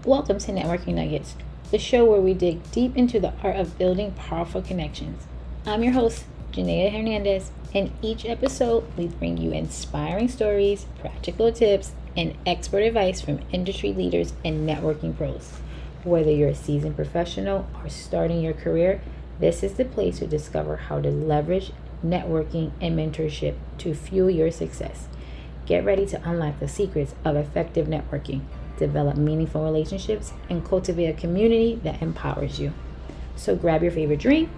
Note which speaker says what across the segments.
Speaker 1: Welcome to Networking Nuggets, the show where we dig deep into the art of building powerful connections. I'm your host, Janaya Hernandez, and each episode we bring you inspiring stories, practical tips, and expert advice from industry leaders and networking pros. Whether you're a seasoned professional or starting your career, this is the place to discover how to leverage networking and mentorship to fuel your success. Get ready to unlock the secrets of effective networking, develop meaningful relationships, and cultivate a community that empowers you. So grab your favorite drink,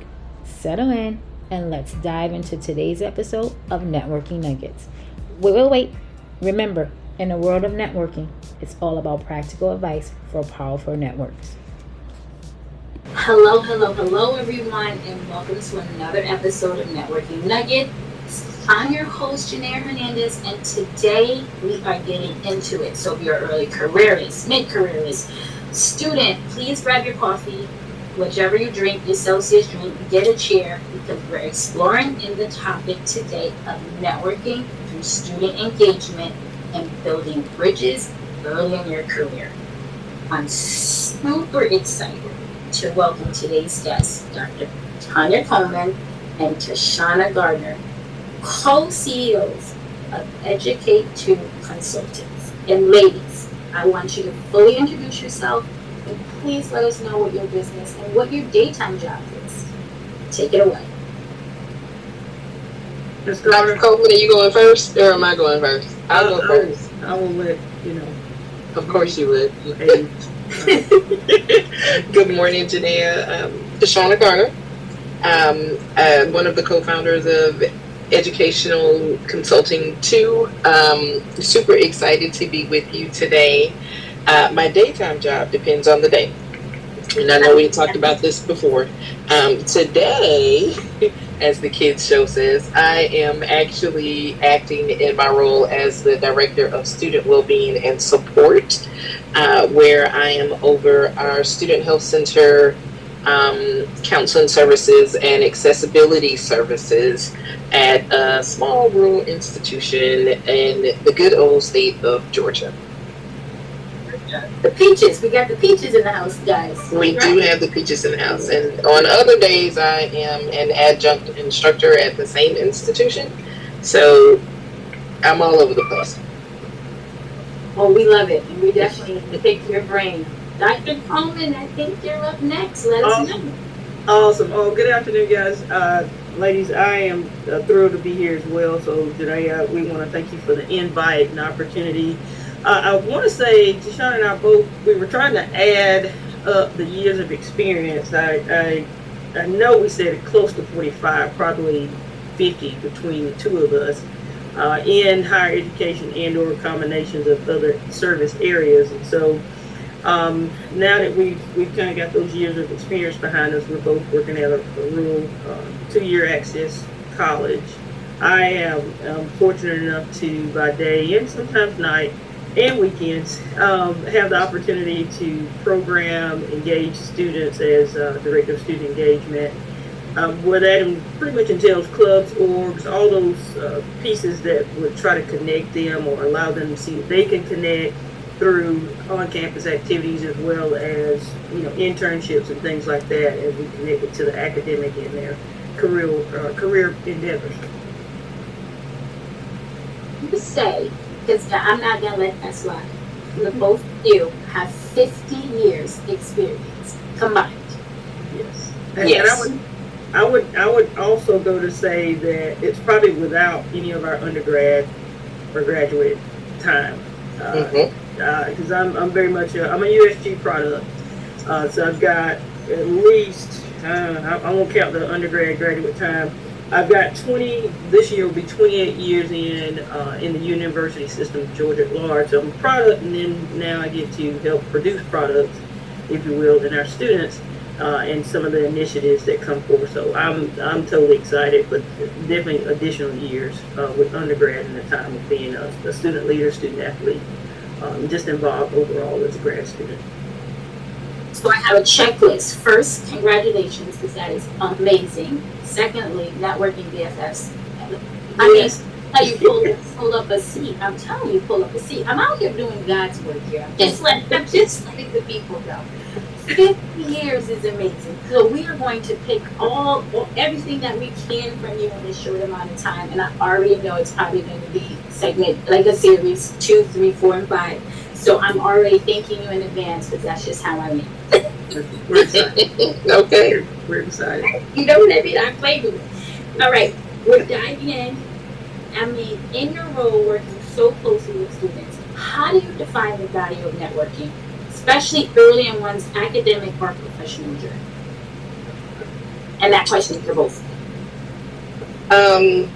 Speaker 1: settle in, and let's dive into today's episode of Networking Nuggets. Wait. Remember, in a world of networking, it's all about practical advice for powerful networks.
Speaker 2: Hello, everyone, and welcome to another episode of Networking Nuggets. I'm your host, Janaya Hernandez, and today we are getting into it. So if you're an early careerist, mid-careerist, student, please grab your coffee, whichever you drink, your Celsius drink, get a chair, because we're exploring in the topic today of networking through student engagement and building bridges early in your career. I'm super excited to welcome today's guests, Dr. Tonya Coleman and Tashania Garner, co-CEOs of EDUC2 Consultants. And ladies, I want you to fully introduce yourself and please let us know what your business and what your daytime job is. Take it away.
Speaker 3: Dr. Coleman, are you going first or am I going first? I'll go first.
Speaker 4: I will let you know.
Speaker 3: Of course you would.
Speaker 4: Hey,
Speaker 3: Good morning, Janaya. Tashania Garner. I'm one of the co-founders of Educational Consulting 2. Super excited to be with you today. My daytime job depends on the day. And I know we talked about this before. Today, as the kids show says, I am actually acting in my role as the Director of Student Wellbeing and Support, where I am over our Student Health Center, counseling services and accessibility services at a small rural institution in the good old state of Georgia.
Speaker 2: The peaches. We got the peaches in the house, guys.
Speaker 3: We do have the peaches in the house. And on other days, I am an adjunct instructor at the same institution. So I'm all over the place.
Speaker 2: Oh, we love it. And we definitely pick your brain. Dr. Coleman, I think you're up next. Let us know.
Speaker 4: awesome. Oh, good afternoon, guys. Ladies, I am thrilled to be here as well. So today, we want to thank you for the invite and opportunity. I want to say, Tashania and I both, we were trying to add up the years of experience. I know we said close to 45, probably 50 between the two of us in higher education and or combinations of other service areas. And so now that we've kind of got those years of experience behind us, we're both working at a rural 2-year access college. I am fortunate enough to, by day and sometimes night, and weekends, have the opportunity to program, engage students as Director of Student Engagement, where that pretty much entails clubs, orgs, all those pieces that would try to connect them or allow them to see that they can connect through on-campus activities as well as, internships and things like that as we connect it to the academic and their career endeavors.
Speaker 2: You say, because I'm not going to let that slide. The both of you have 50 years experience combined.
Speaker 4: Yes.
Speaker 2: Yes.
Speaker 4: And I would also go to say that it's probably without any of our undergrad or graduate time. Because I'm very much I'm a USG product. So I've got at least, I won't count the undergrad graduate time. I've got 20, this year will be 28 years in the university system of Georgia at large. So I'm a product, and then now I get to help produce products, if you will, in our students and some of the initiatives that come forward. So I'm totally excited, but definitely additional years with undergrad and the time of being a student leader, student athlete, just involved overall as a grad student.
Speaker 2: So I have a checklist. First, congratulations, because that is amazing. Secondly, networking BFFs. How you pull up a seat. I'm telling you, pull up a seat. I'm out here doing God's work here. I'm just letting the people know. 50 years is amazing. So we are going to pick everything that we can from you in this short amount of time. And I already know it's probably going to be segment, like a series 2, 3, 4, and 5. So I'm already thanking you in advance because that's just how I am.
Speaker 4: We're excited.
Speaker 3: Okay.
Speaker 4: We're excited.
Speaker 2: You know what I mean? I play with it. All right. We're diving in. I mean, in your role working so closely with students, how do you define the value of networking, especially early in one's academic or professional journey? And that question is for both.
Speaker 3: I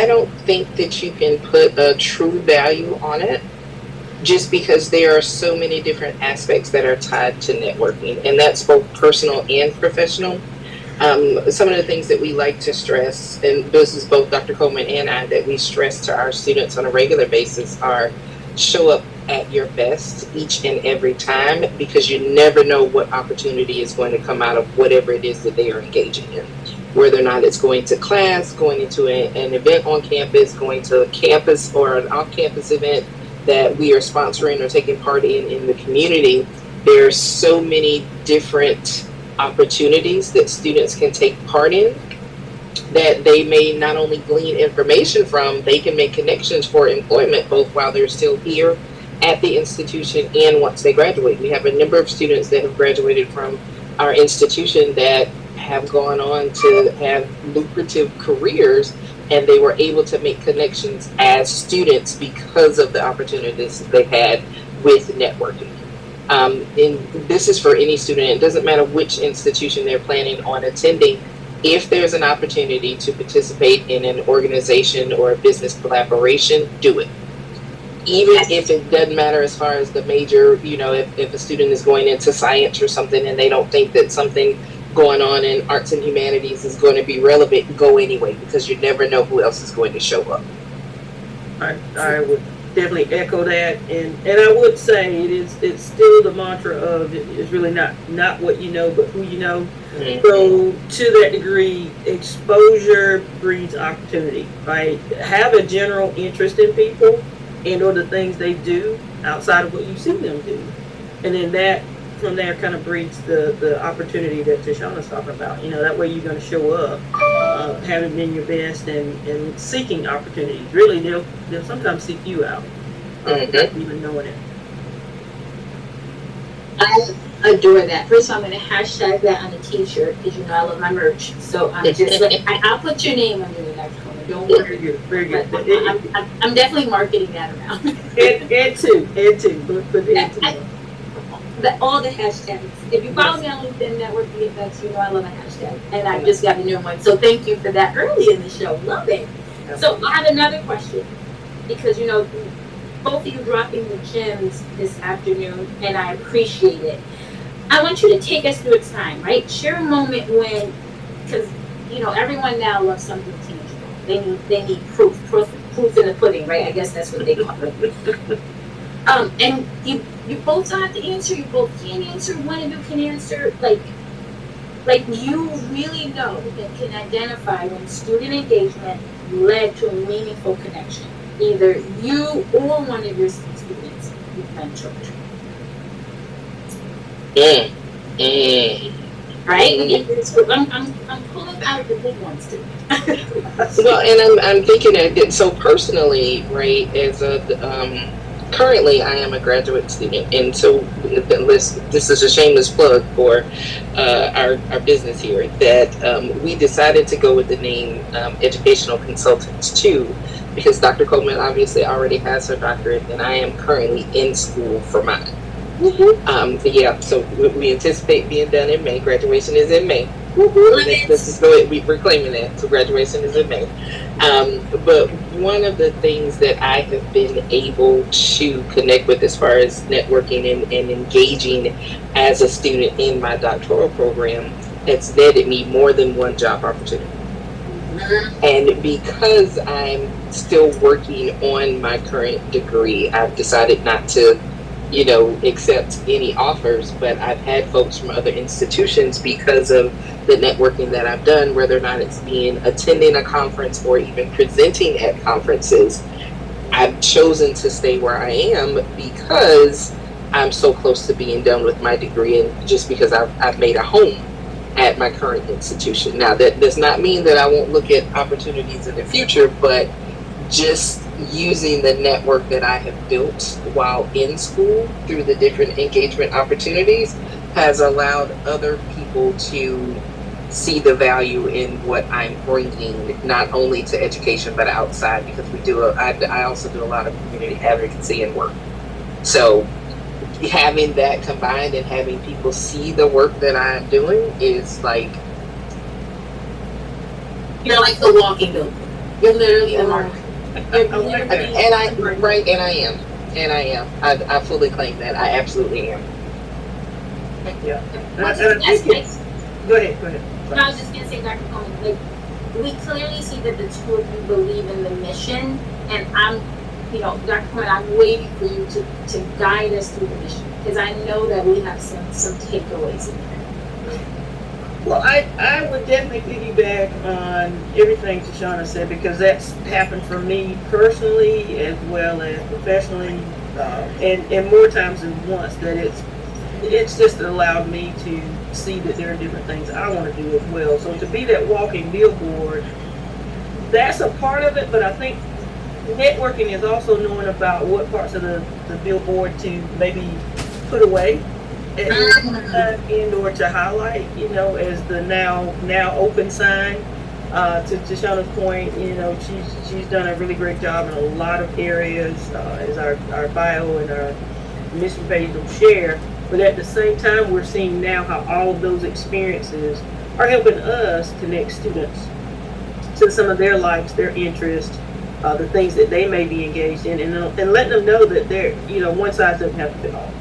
Speaker 3: don't think that you can put a true value on it, just because there are so many different aspects that are tied to networking, and that's both personal and professional. Some of the things that we like to stress, and this is both Dr. Coleman and I, that we stress to our students on a regular basis, are show up at your best each and every time, because you never know what opportunity is going to come out of whatever it is that they are engaging in. Whether or not it's going to class, going into an event on campus, going to a campus or an off-campus event that we are sponsoring or taking part in the community, there's so many different opportunities that students can take part in that they may not only glean information from, they can make connections for employment both while they're still here at the institution and once they graduate. We have a number of students that have graduated from our institution that have gone on to have lucrative careers, and they were able to make connections as students because of the opportunities they had with networking. And this is for any student. It doesn't matter which institution they're planning on attending. If there's an opportunity to participate in an organization or a business collaboration, do it. Even if it doesn't matter as far as the major, if a student is going into science or something and they don't think that something going on in arts and humanities is going to be relevant, go anyway, because you never know who else is going to show up.
Speaker 4: I would definitely echo that, and I would say it's still the mantra of it's really not what you know, but who you know. Mm-hmm. So to that degree, exposure breeds opportunity, right? Have a general interest in people and or the things they do outside of what you see them do, and then that from there kind of breeds the opportunity that Tashania's talking about. That way you're going to show up having been your best and seeking opportunities. Really, they'll sometimes seek you out without even knowing it.
Speaker 2: I adore that. First of all, I'm going to hashtag that on a t-shirt because I love my merch. So I'm just I'll put your name under the next one. Don't worry.
Speaker 4: Very good.
Speaker 2: I'm definitely marketing that around.
Speaker 4: Ed too. Put Ed too.
Speaker 2: All the hashtags. If you follow me on LinkedIn, networking events, I love a hashtag. And I just got a new one. So thank you for that early in the show. Love it. So I have another question. Because, both of you dropping the gems this afternoon, and I appreciate it. I want you to take us through a time, right? Share a moment when, because, everyone now loves something tangible. They need proof in the pudding, right? I guess that's what they call it. And you both don't have to answer. You both can answer. One of you can answer. Like you really know and can identify when student engagement led to a meaningful connection. Either you or one of your students you mentored. Right? I'm pulling out the big ones too.
Speaker 3: Well, and I'm thinking that so personally, right? As a currently, I am a graduate student, and so this is a shameless plug for our business here, that we decided to go with the name Educational Consultants too, because Dr. Coleman obviously already has her doctorate, and I am currently in school for mine. Mm-hmm. So we anticipate being done in May. Graduation is in May. Mm-hmm. Let's just go ahead. We're claiming that. So graduation is in May. But one of the things that I have been able to connect with as far as networking and engaging as a student in my doctoral program, it's netted me more than one job opportunity. And because I'm still working on my current degree, I've decided not to accept any offers, but I've had folks from other institutions because of the networking that I've done, whether or not it's attending a conference or even presenting at conferences. I've chosen to stay where I am because I'm so close to being done with my degree, and just because I've made a home at my current institution. Now, that does not mean that I won't look at opportunities in the future, but just using the network that I have built while in school through the different engagement opportunities has allowed other people to see the value in what I'm bringing, not only to education but outside, because I also do a lot of community advocacy and work. So having that combined and having people see the work that I'm doing is like,
Speaker 2: you're like the walking billboard. You're literally the mark.
Speaker 3: And I am. I fully claim that. I absolutely am.
Speaker 4: Yeah.
Speaker 2: That's nice.
Speaker 4: Go ahead.
Speaker 2: No, I was just gonna say, Dr. Coleman, like, we clearly see that the two of you believe in the mission, and Dr. Coleman, I'm waiting for you to guide us through the mission, because I know that we have some takeaways in there.
Speaker 4: Well, I would definitely piggyback on everything Tashania said, because that's happened for me personally as well as professionally, and more times than once, that it's just allowed me to see that there are different things I want to do as well. So to be that walking billboard, that's a part of it, but I think networking is also knowing about what parts of the billboard to maybe put away and or to highlight, as the now open sign. To Tashania's point, she's done a really great job in a lot of areas, as our bio and our mission page will share. But at the same time, we're seeing now how all of those experiences are helping us connect students to some of their likes, their interests, the things that they may be engaged in, and letting them know that they're, one size doesn't have to fit all.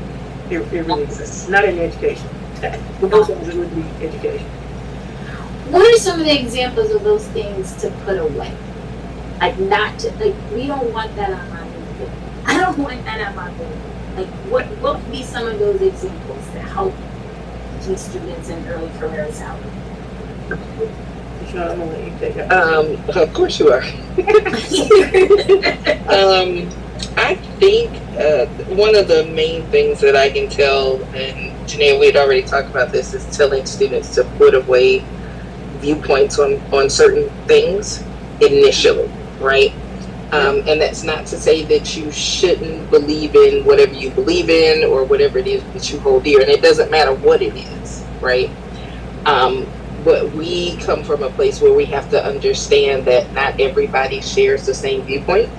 Speaker 4: It really does. Not in education. But most of it would be education.
Speaker 2: What are some of the examples of those things to put away? We don't want that on my board. I don't want that on my board. Like, what would be some of those examples to help teach students in early careers out?
Speaker 4: I'm gonna let you take it.
Speaker 3: Of course you are. I think one of the main things that I can tell, and Janaya, we had already talked about this, is telling students to put away viewpoints on certain things initially, right? And that's not to say that you shouldn't believe in whatever you believe in or whatever it is that you hold dear, and it doesn't matter what it is, right? But we come from a place where we have to understand that not everybody shares the same viewpoint,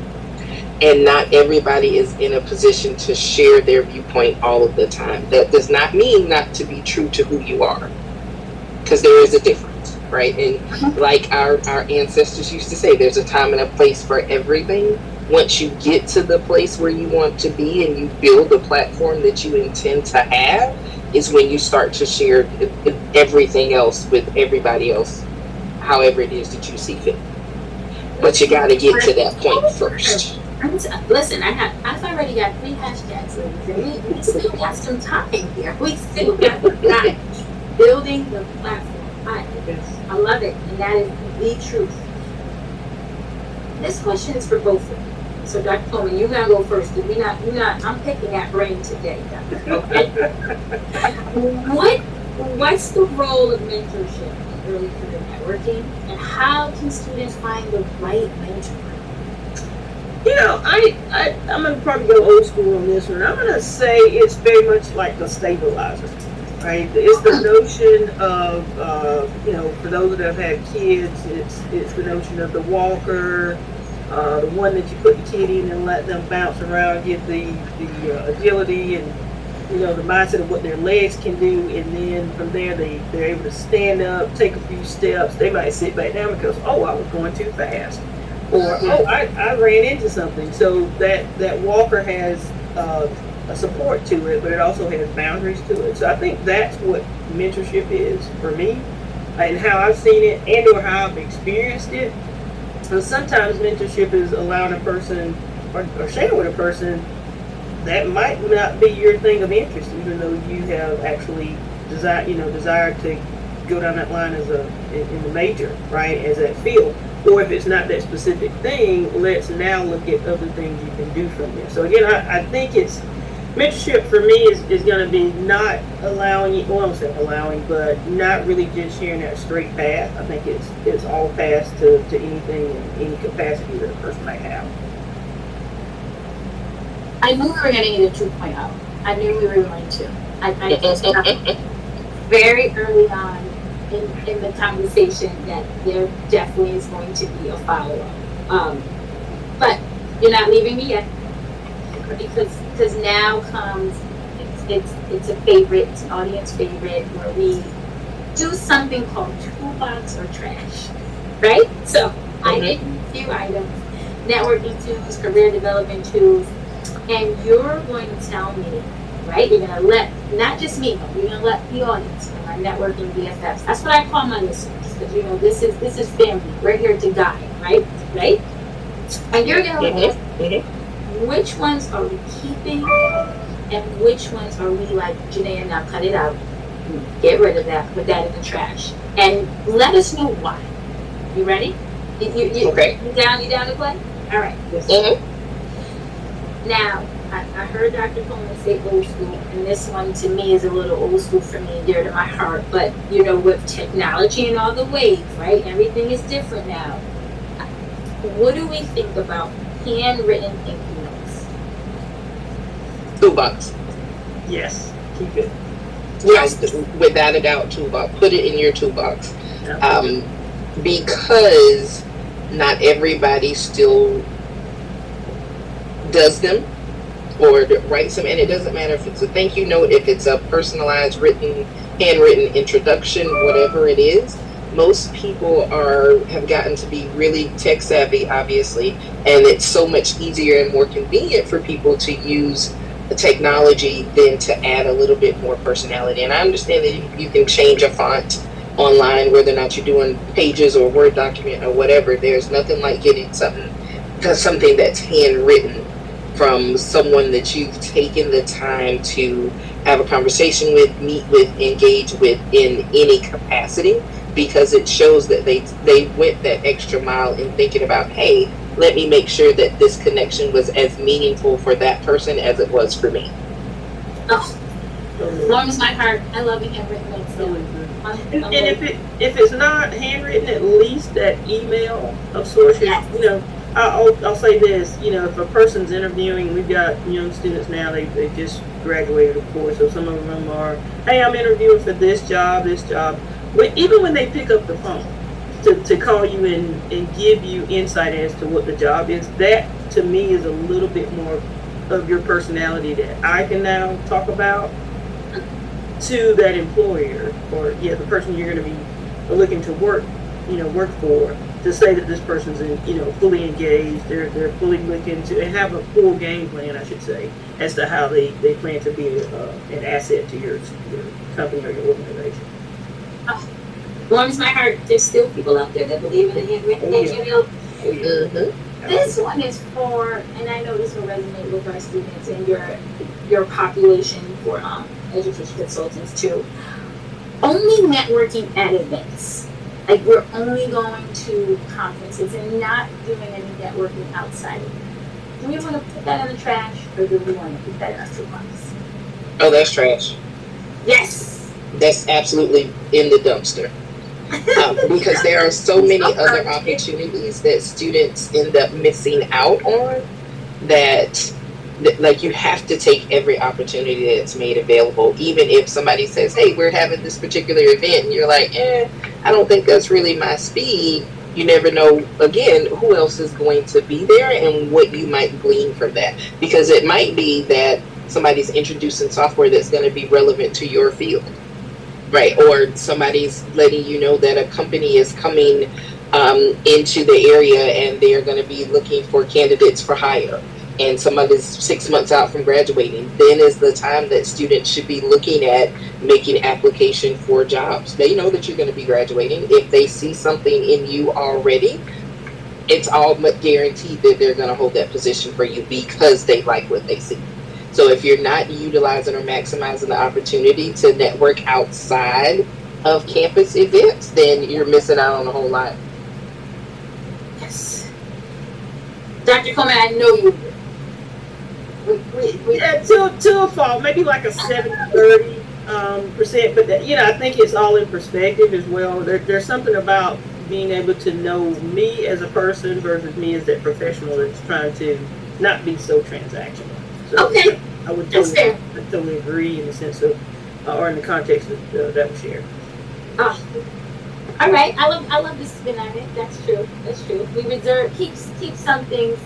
Speaker 3: and not everybody is in a position to share their viewpoint all of the time. That does not mean not to be true to who you are, because there is a difference, right? And like our ancestors used to say, there's a time and a place for everything. Once you get to the place where you want to be and you build a platform that you intend to have, is when you start to share everything else with everybody else, however it is that you see fit. But you got to get to that point first.
Speaker 2: Listen, I've already got 3 hashtags, ladies, and we still got some time here. We still got time. Building the platform. I love it, and that is the truth. This question is for both of you. So, Dr. Coleman, you're gonna go first. I'm picking that brain today, okay? What's the role of mentorship in early career networking, and how can students find the right mentor?
Speaker 4: I'm going to probably go old school on this one. I'm going to say it's very much like a stabilizer, right? It's the notion of, for those that have had kids, it's the notion of the walker, the one that you put the kid in and let them bounce around, get the agility and, the mindset of what their legs can do. And then from there, they're able to stand up, take a few steps. They might sit back down because, I was going too fast. Or, I ran into something. So that walker has a support to it, but it also has boundaries to it. So I think that's what mentorship is for me, and how I've seen it and or how I've experienced it. So sometimes mentorship is allowing a person or sharing with a person that might not be your thing of interest, even though you have actually desire to go down that line as in the major, right, as that field. Or if it's not that specific thing, let's now look at other things you can do from there. So again, I think it's mentorship for me is going to be not allowing you, well, I'm saying allowing, but not really just sharing that straight path. I think it's all paths to anything in any capacity that a person might have.
Speaker 2: I knew we were getting into 2.0. I knew we were going to. I just very early on in the conversation that there definitely is going to be a follow-up. But you're not leaving me yet, because now comes it's a favorite, it's an audience favorite, where we do something called toolbox or trash, right? So I did a few items: networking tools, career development tools, and you're going to tell me, right? You're going to let not just me, but you're going to let the audience, my networking BFFs. That's what I call my listeners, because this is family. We're here to guide, right? Right? And you're going to let which ones are we keeping, and which ones are we like, Janaya, now cut it out, get rid of that, put that in the trash, and let us know why. You ready? Okay. You down to play? All right. Now, I heard Dr. Coleman say old school, and this one to me is a little old school for me, dear to my heart. But with technology and all the waves, right? Everything is different now. What do we think about handwritten thank you notes?
Speaker 3: Toolbox.
Speaker 4: Yes, keep it.
Speaker 3: Yes, without a doubt, toolbox. Put it in your toolbox. Because not everybody still does them or writes them, and it doesn't matter if it's a thank you note, if it's a personalized handwritten introduction, whatever it is. Most people have gotten to be really tech savvy, obviously, and it's so much easier and more convenient for people to use the technology than to add a little bit more personality. And I understand that you can change a font online, whether or not you're doing pages or Word document or whatever. There's nothing like getting something that's handwritten from someone that you've taken the time to have a conversation with, meet with, engage with in any capacity, because it shows that they went that extra mile in thinking about, hey, let me make sure that this connection was as meaningful for that person as it was for me.
Speaker 2: Warms my heart. I love the handwritten notes.
Speaker 4: And if it's not handwritten, at least that email of sorts. Yes. I'll say this. If a person's interviewing, we've got young students now. They just graduated, of course. So some of them are, hey, I'm interviewing for this job. Even when they pick up the phone to call you and give you insight as to what the job is, that to me is a little bit more of your personality that I can now talk about to that employer, or the person you're going to be looking to work for, to say that this person's fully engaged, they're fully looking to, and have a full game plan, I should say, as to how they plan to be an asset to your company or your organization.
Speaker 2: Warms my heart. There's still people out there that believe in the handwritten thank you note. This one is for, and I know this will resonate with our students and your population for education consultants too. Only networking at events. Like, we're only going to conferences and not doing any networking outside of it. Do we want to put that in the trash, or do we want to put that in our toolbox?
Speaker 3: Oh, that's trash.
Speaker 2: Yes.
Speaker 3: That's absolutely in the dumpster. Because there are so many other opportunities that students end up missing out on that like, you have to take every opportunity that's made available. Even if somebody says, hey, we're having this particular event, and you're like, I don't think that's really my speed. You never know, again, who else is going to be there and what you might glean from that. Because it might be that somebody's introducing software that's going to be relevant to your field, right? Or somebody's letting you know that a company is coming into the area and they're going to be looking for candidates for hire. And somebody's 6 months out from graduating, then is the time that students should be looking at making application for jobs. They know that you're going to be graduating. If they see something in you already, it's all but guaranteed that they're going to hold that position for you because they like what they see. So if you're not utilizing or maximizing the opportunity to network outside of campus events, then you're missing out on a whole lot.
Speaker 2: Yes. Dr. Coleman, I know you would.
Speaker 4: Yeah, to a fault, maybe like a 70-30%, but I think it's all in perspective as well. There's something about being able to know me as a person versus me as that professional that's trying to not be so transactional. So
Speaker 2: Okay.
Speaker 4: I would totally agree in the sense of, or in the context that was shared.
Speaker 2: Oh. All right, I love this spin on it. That's true. We keep some things,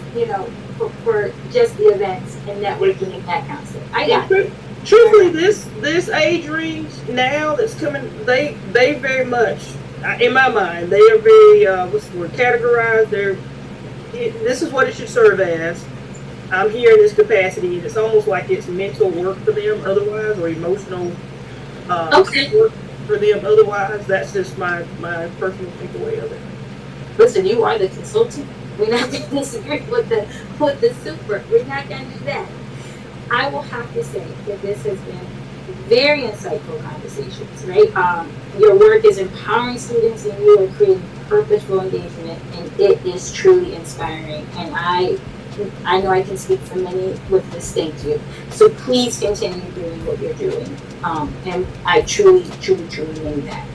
Speaker 2: for just the events and networking and that kind of stuff. I got it.
Speaker 4: Truthfully, this age range now that's coming, they very much, in my mind, they are very categorized. This is what it should serve as. I'm here in this capacity, and it's almost like it's mental work for them otherwise, or emotional work for them otherwise. That's just my personal takeaway of it.
Speaker 2: Listen, you are the consultant. We're not going to disagree with the super. We're not going to do that. I will have to say that this has been very insightful conversations, right? Your work is empowering students, and you are creating purposeful engagement, and it is truly inspiring. And I know I can speak for many with this. Thank you. So please continue doing what you're doing. And I truly, truly, truly mean that.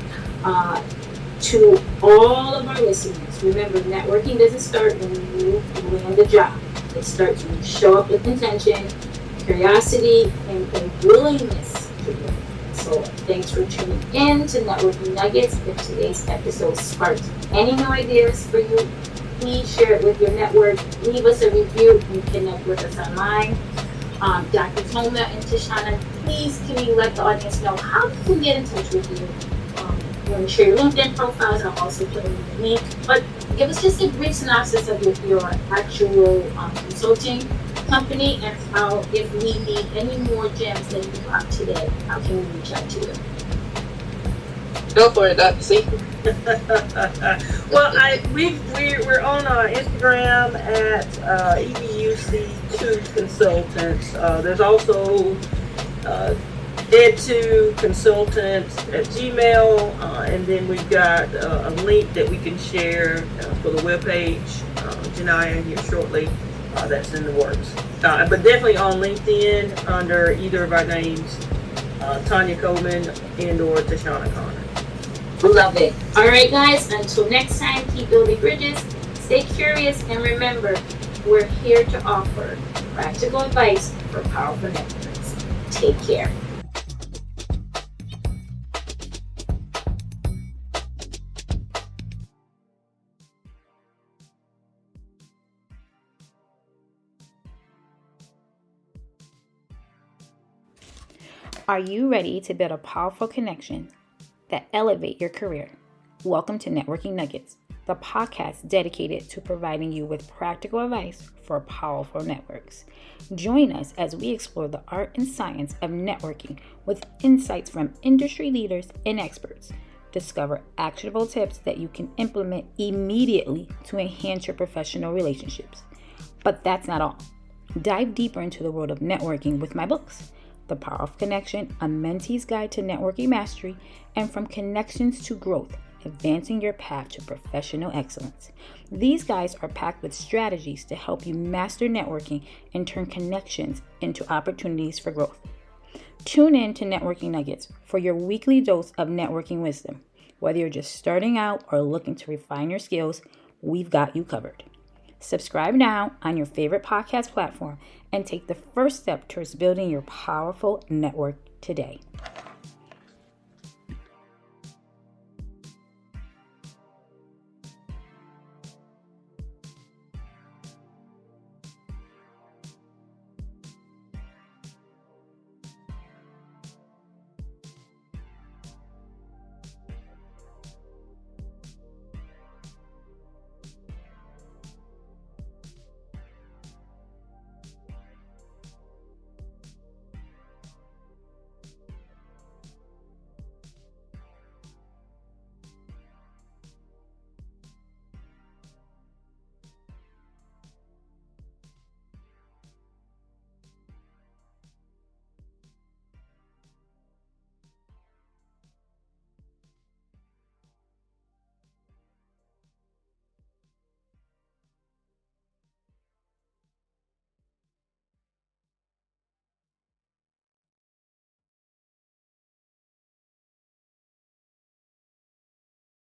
Speaker 2: To all of our listeners, remember, networking doesn't start when you land a job. It starts when you show up with intention, curiosity, and willingness to learn. So thanks for tuning in to Networking Nuggets. If today's episode sparked any new ideas for you, please share it with your network. Leave us a review and connect with us online. Dr. Tonya and Tashania, please can you let the audience know how they can get in touch with you? You want to share your LinkedIn profiles? I'll also put in the link. But give us just a brief synopsis of your actual consulting company, and how, if we need any more gems than you got today, how can we reach out to you?
Speaker 3: Go for it, Dr. C.
Speaker 4: Well, we're on Instagram at EDUC2 Consultants. There's also EDUC2 Consultants at Gmail, and then we've got a link that we can share for the webpage, Janaya here shortly. That's in the works. But definitely on LinkedIn under either of our names, Tonya Coleman and or Tashania Garner.
Speaker 2: Love it. All right, guys. Until next time, keep building bridges, stay curious, and remember, we're here to offer practical advice for powerful networks. Take care.
Speaker 1: Are you ready to build a powerful connection that elevate your career? Welcome to Networking Nuggets, the podcast dedicated to providing you with practical advice for powerful networks. Join us as we explore the art and science of networking with insights from industry leaders and experts. Discover actionable tips that you can implement immediately to enhance your professional relationships. But that's not all. Dive deeper into the world of networking with my books, The Power of Connection, a mentee's guide to networking mastery, and From Connections to Growth, advancing your path to professional excellence. These guides are packed with strategies to help you master networking and turn connections into opportunities for growth. Tune in to Networking Nuggets for your weekly dose of networking wisdom. Whether you're just starting out or looking to refine your skills, we've got you covered. Subscribe now on your favorite podcast platform and take the first step towards building your powerful network today.